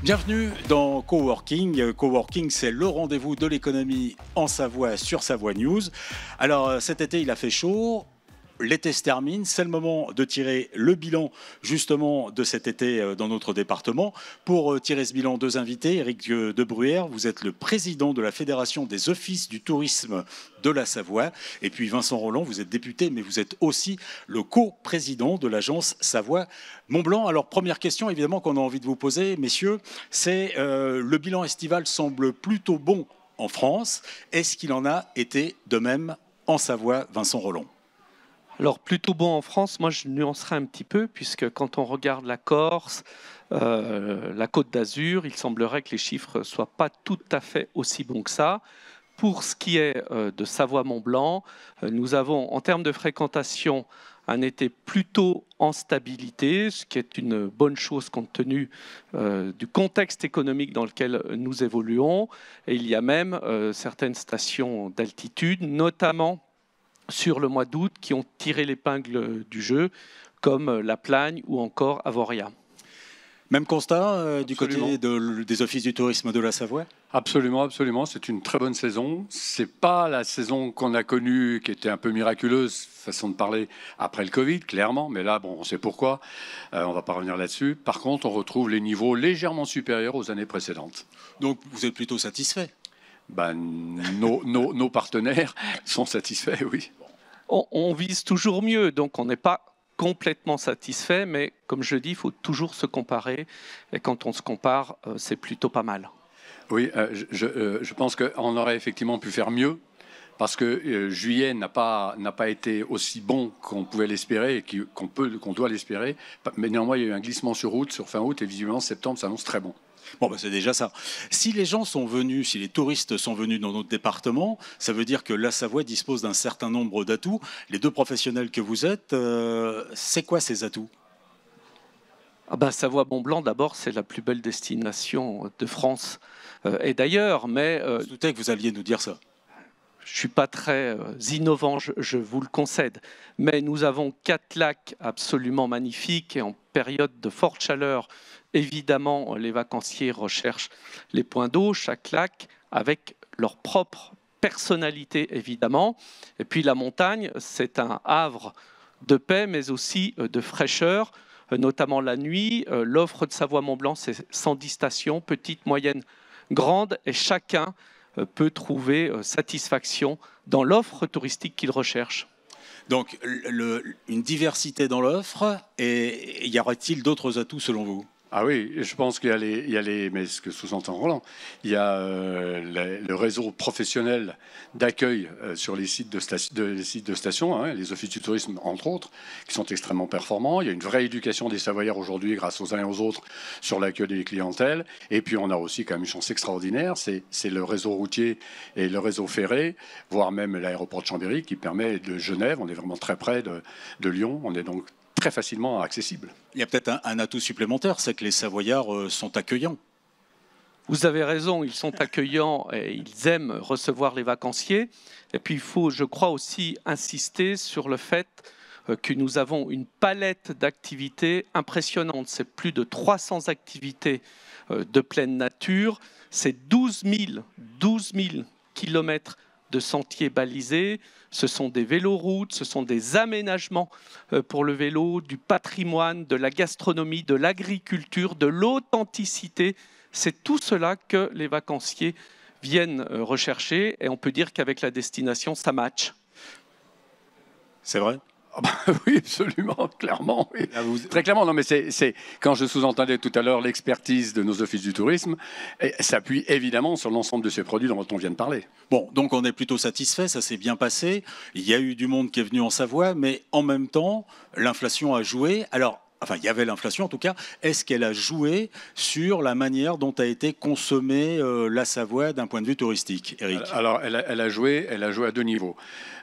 Bienvenue dans Coworking. Coworking, c'est le rendez-vous de l'économie en Savoie sur Savoie News. Alors cet été, il a fait chaud. L'été se termine, c'est le moment de tirer le bilan justement de cet été dans notre département. Pour tirer ce bilan, deux invités. Éric de Bruyère, vous êtes le président de la Fédération des offices du tourisme de la Savoie. Et puis Vincent Rolland, vous êtes député, mais vous êtes aussi le co-président de l'agence Savoie-Mont-Blanc. Alors première question évidemment qu'on a envie de vous poser, messieurs, c'est le bilan estival semble plutôt bon en France. Est-ce qu'il en a été de même en Savoie, Vincent Rolland ? Alors plutôt bon en France, moi je nuancerai un petit peu, puisque quand on regarde la Corse, la Côte d'Azur, il semblerait que les chiffres ne soient pas tout à fait aussi bons que ça. Pour ce qui est de Savoie-Mont-Blanc, nous avons en termes de fréquentation un été plutôt en stabilité, ce qui est une bonne chose compte tenu du contexte économique dans lequel nous évoluons. Et il y a même certaines stations d'altitude, notamment sur le mois d'août, qui ont tiré l'épingle du jeu, comme La Plagne ou encore Avoria. Même constat du côté des offices du tourisme de la Savoie ? Absolument, absolument. C'est une très bonne saison. C'est pas la saison qu'on a connue, qui était un peu miraculeuse, façon de parler, après le Covid, clairement. Mais là, bon, on sait pourquoi. On va pas revenir là-dessus. Par contre, on retrouve les niveaux légèrement supérieurs aux années précédentes. Donc, vous êtes plutôt satisfait ? Nos partenaires sont satisfaits, oui. On vise toujours mieux, donc on n'est pas complètement satisfait, mais comme je dis, il faut toujours se comparer. Et quand on se compare, c'est plutôt pas mal. Oui, je pense qu'on aurait effectivement pu faire mieux, parce que juillet n'a pas été aussi bon qu'on pouvait l'espérer et qu'on doit l'espérer. Mais néanmoins, il y a eu un glissement sur fin août, et visiblement septembre s'annonce très bon. Bon, c'est déjà ça. Si les gens sont venus, si les touristes sont venus dans notre département, ça veut dire que la Savoie dispose d'un certain nombre d'atouts. Les deux professionnels que vous êtes, c'est quoi ces atouts ? Savoie-Mont-Blanc, d'abord, c'est la plus belle destination de France et d'ailleurs. Mais je doutais que vous alliez nous dire ça. Je ne suis pas très innovant, je vous le concède. Mais nous avons 4 lacs absolument magnifiques et en période de forte chaleur, évidemment, les vacanciers recherchent les points d'eau, chaque lac avec leur propre personnalité, évidemment. Et puis la montagne, c'est un havre de paix, mais aussi de fraîcheur, notamment la nuit. L'offre de Savoie-Mont-Blanc, c'est 110 stations, petites, moyennes, grandes, et chacun peut trouver satisfaction dans l'offre touristique qu'il recherche. Donc, une diversité dans l'offre, et y aurait-il d'autres atouts selon vous ? Ah oui, je pense qu'il y a les, mais ce que sous-entend Roland, il y a le réseau professionnel d'accueil sur les sites de stations, les offices du tourisme entre autres, qui sont extrêmement performants. Il y a une vraie éducation des Savoyards aujourd'hui grâce aux uns et aux autres sur l'accueil des clientèles. Et puis on a aussi quand même une chance extraordinaire, c'est le réseau routier et le réseau ferré, voire même l'aéroport de Chambéry qui permet de Genève. On est vraiment très près de Lyon. On est donc très facilement accessible. Il y a peut-être un atout supplémentaire, c'est que les Savoyards sont accueillants. Vous avez raison, ils sont accueillants et ils aiment recevoir les vacanciers. Et puis il faut, je crois, aussi insister sur le fait que nous avons une palette d'activités impressionnante. C'est plus de 300 activités de pleine nature. C'est 12 000 kilomètres de sentiers balisés, ce sont des véloroutes, ce sont des aménagements pour le vélo, du patrimoine, de la gastronomie, de l'agriculture, de l'authenticité. C'est tout cela que les vacanciers viennent rechercher et on peut dire qu'avec la destination, ça match. C'est vrai ? Oui, absolument, clairement. Oui. Très clairement, non, mais c'est quand je sous-entendais tout à l'heure l'expertise de nos offices du tourisme, s'appuie évidemment sur l'ensemble de ces produits dont on vient de parler. Bon, donc on est plutôt satisfait, ça s'est bien passé. Il y a eu du monde qui est venu en Savoie, mais en même temps, l'inflation a joué. Alors, il y avait l'inflation en tout cas. Est-ce qu'elle a joué sur la manière dont a été consommée la Savoie d'un point de vue touristique, Éric ? Alors, elle a joué à deux niveaux.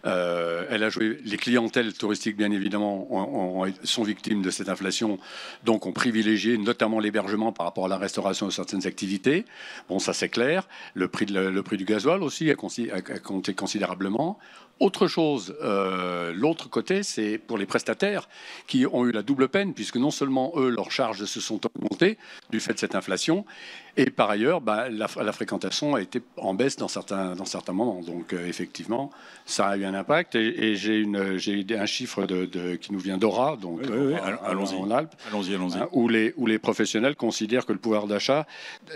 Elle a joué, les clientèles touristiques, bien évidemment, sont victimes de cette inflation, donc ont privilégié notamment l'hébergement par rapport à la restauration de certaines activités. Bon, ça c'est clair. Le prix du gasoil aussi a compté considérablement. Autre chose, l'autre côté, c'est pour les prestataires qui ont eu la double peine, puisque non seulement eux, leurs charges se sont augmentées du fait de cette inflation, et par ailleurs, la fréquentation a été en baisse dans certains moments. Donc effectivement, ça a eu un impact. Et j'ai un chiffre qui nous vient d'Ora, donc en Alpes, hein, où les professionnels considèrent que le pouvoir d'achat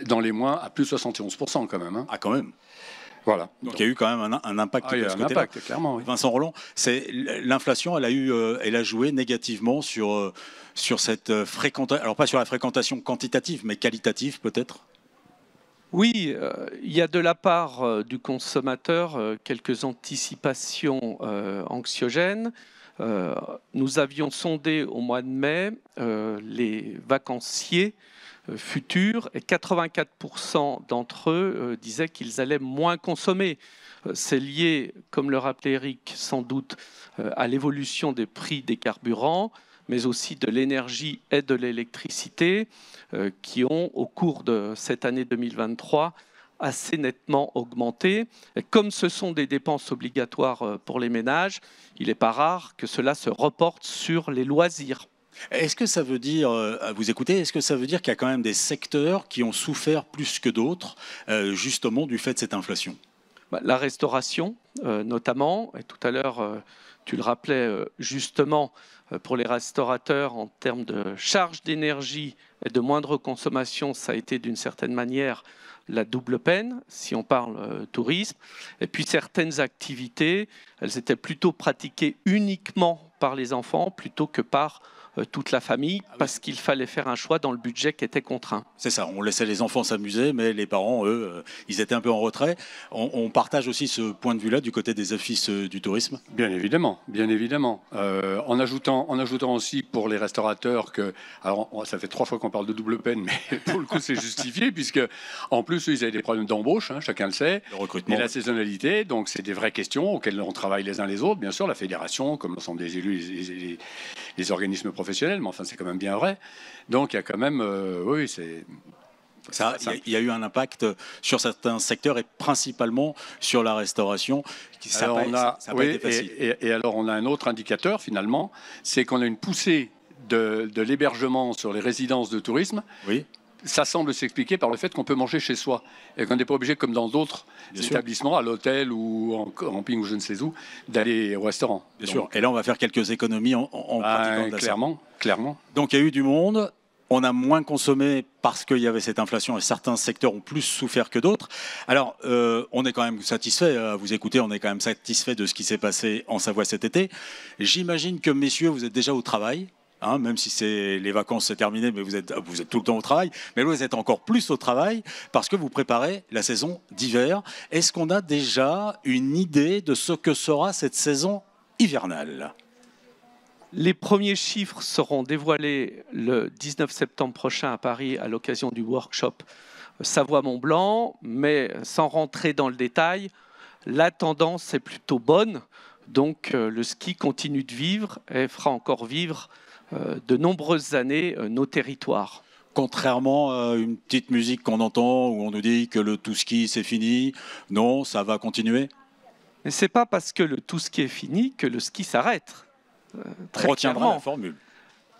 dans les mois a plus 71% quand même. Hein. Ah, quand même. Voilà. Donc il y a eu quand même un impact de ce côté-là. Clairement. Oui. Vincent Rolland, l'inflation, elle a joué négativement sur cette fréquentation. Alors pas sur la fréquentation quantitative, mais qualitative peut-être. Oui, il y a de la part du consommateur quelques anticipations anxiogènes. Nous avions sondé au mois de mai les vacanciers futurs et 84% d'entre eux disaient qu'ils allaient moins consommer. C'est lié, comme le rappelait Eric, sans doute à l'évolution des prix des carburants, mais aussi de l'énergie et de l'électricité qui ont, au cours de cette année 2023, assez nettement augmenté. Et comme ce sont des dépenses obligatoires pour les ménages, il n'est pas rare que cela se reporte sur les loisirs. Est-ce que ça veut dire, à vous écouter, est-ce que ça veut dire qu'il y a quand même des secteurs qui ont souffert plus que d'autres, justement du fait de cette inflation ? La restauration, notamment, et tout à l'heure, tu le rappelais justement, pour les restaurateurs, en termes de charge d'énergie et de moindre consommation, ça a été d'une certaine manière la double peine, si on parle tourisme. Et puis certaines activités, elles étaient plutôt pratiquées uniquement par les enfants plutôt que par toute la famille, parce qu'il fallait faire un choix dans le budget qui était contraint. C'est ça, on laissait les enfants s'amuser, mais les parents, eux, ils étaient un peu en retrait. On partage aussi ce point de vue-là du côté des offices du tourisme ? Bien évidemment, bien évidemment. En ajoutant aussi pour les restaurateurs que, alors ça fait 3 fois qu'on parle de double peine, mais pour le coup c'est justifié, puisque en plus ils avaient des problèmes d'embauche, hein, chacun le sait, le recrutement, et la saisonnalité, donc c'est des vraies questions auxquelles on travaille les uns les autres, bien sûr, la fédération, comme l'ensemble des élus, les organismes professionnels, mais enfin c'est quand même bien vrai. Donc il y a quand même, oui, c'est... Il y a eu un impact sur certains secteurs et principalement sur la restauration. Ça n'a pas été facile. Et alors on a un autre indicateur finalement, c'est qu'on a une poussée de l'hébergement sur les résidences de tourisme. Oui. Ça semble s'expliquer par le fait qu'on peut manger chez soi et qu'on n'est pas obligé, comme dans d'autres établissements, à l'hôtel ou en camping ou je ne sais où, d'aller au restaurant. Bien sûr. Et là, on va faire quelques économies en pratiquant de ça. Clairement. Donc, il y a eu du monde. On a moins consommé parce qu'il y avait cette inflation et certains secteurs ont plus souffert que d'autres. Alors, on est quand même satisfait, à vous écouter, on est quand même satisfait de ce qui s'est passé en Savoie cet été. J'imagine que, messieurs, vous êtes déjà au travail. Hein, même si les vacances c'est terminé, mais vous êtes tout le temps au travail. Mais là, vous êtes encore plus au travail parce que vous préparez la saison d'hiver. Est-ce qu'on a déjà une idée de ce que sera cette saison hivernale ? Les premiers chiffres seront dévoilés le 19 septembre prochain à Paris à l'occasion du workshop Savoie-Mont-Blanc, mais sans rentrer dans le détail, la tendance est plutôt bonne. Donc le ski continue de vivre et fera encore vivre de nombreuses années nos territoires. Contrairement à une petite musique qu'on entend où on nous dit que le tout ski c'est fini, non, ça va continuer. Mais c'est pas parce que le tout ski est fini que le ski s'arrête. On retiendra la formule.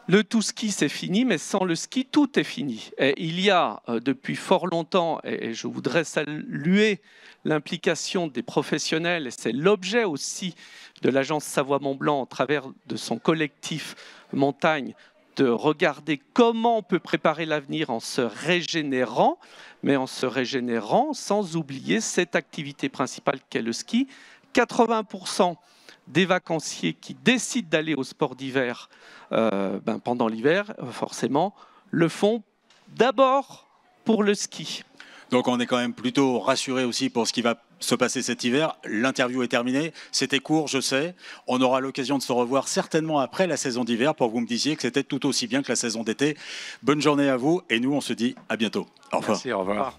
Le tout ski c'est fini, mais sans le ski tout est fini. Et il y a depuis fort longtemps, et je voudrais saluer l'implication des professionnels, et c'est l'objet aussi de l'agence Savoie-Mont-Blanc au travers de son collectif Montagne, de regarder comment on peut préparer l'avenir en se régénérant, mais en se régénérant sans oublier cette activité principale qu'est le ski. 80% des vacanciers qui décident d'aller au sport d'hiver pendant l'hiver, forcément, le font d'abord pour le ski. Donc on est quand même plutôt rassuré aussi pour ce qui va se passer cet hiver. L'interview est terminée, c'était court, je sais. On aura l'occasion de se revoir certainement après la saison d'hiver pour que vous me disiez que c'était tout aussi bien que la saison d'été. Bonne journée à vous et nous on se dit à bientôt. Au revoir. Merci, au revoir.